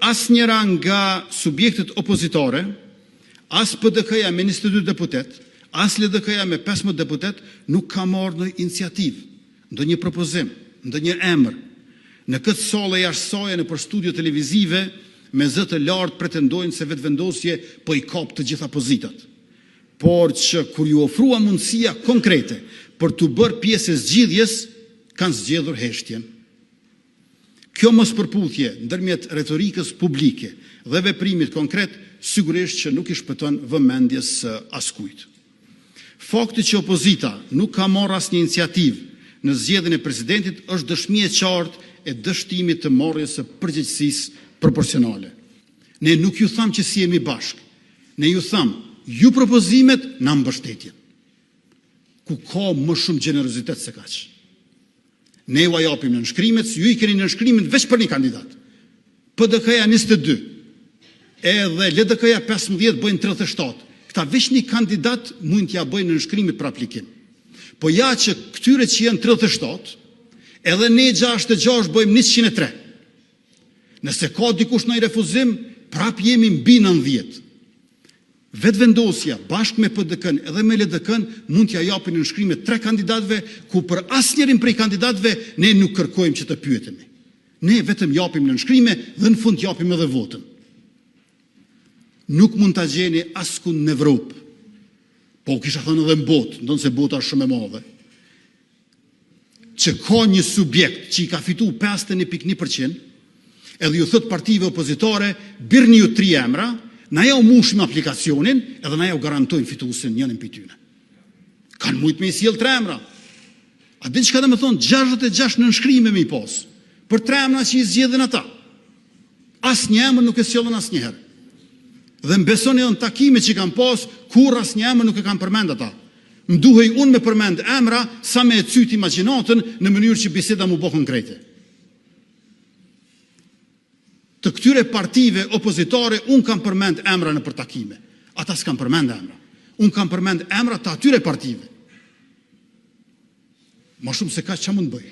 as njëra nga subjektet opozitore, as PDK-ja me 22 deputet, as LDK-ja me 15 deputet, nuk ka marrë në iniciativë, ndonjë propozim, ndonjë emër. Në këtë sallë jashtësoje në për studio televizive, me zë të lartë pretendojnë se vetëvendosje po i kap të gjitha pozitat. Por që kur ju ofrua mundësia konkrete për të bërë pjesë e zgjidhjes, kanë zgjedhur heshtjen. Kjo mospërputhje ndërmjet retorikës publike dhe veprimit konkret sigurisht që nuk i shpëton vëmendjes askujt. Fakti që opozita nuk ka marrë asnjë iniciativë në zgjedhjen e presidentit është dëshmi e qartë e dështimit të marrjes së përgjegjësisë proporcionale. Ne nuk ju tham që si jemi bashkë, ne ju tham, ju propozimet na mbështetjen. Ku ka më shumë gjenerozitet se kaq. Ne u japim në nënshkrimet, ju i keni në nënshkrimet veç për një kandidat. PDK-ja 22, edhe LDK-ja 15 bëjnë 37. Këta veç një kandidat mund t'ja bëjnë në nënshkrimet për aplikim. Po ja që këtyre që janë 37, edhe ne 66 bëjmë 103. Nëse ka dikush në i refuzim, prap jemi mbi 90. Vetëvendosja bashkë me PDK-n edhe me LDK-n mund t'ja japin në nënshkrimet 3 kandidatëve, ku për asnjërin prej kandidatëve ne nuk kërkojmë që të pyetemi. Ne vetëm japim në nënshkrime dhe në fund japim edhe votën. Nuk mund t'a gjeni askund në Evropë, po kisha thënë edhe në botë, ndonë se bota është shumë e madhe, që ka një subjekt që i ka fitu 51.1%, edhe ju thot partive opozitare, birni ju 3 emra, na ja u mushim aplikacionin, edhe na ja u garantojnë fituesin njënin për tyne. Kanë mujt me i sjell 3 emra. A din çka do të thonë 66 në nënshkrime me i pas, për 3 emra që i zgjedhin ata. Asnjë emër nuk e sjellën asnjëherë. Dhe mbesoni edhe në takime që kanë pas, kur asnjë emër nuk e kanë përmend ata. Mduhej unë me përmend emra, sa me e cyt imagjinatën në mënyrë që biseda mu bë konkrete. Të këtyre partive opozitare, unë kam përmend emra në për takime. Ata s'kan përmend emra. Unë kam përmend emra të atyre partive. Ma shumë se ka që mund bëj.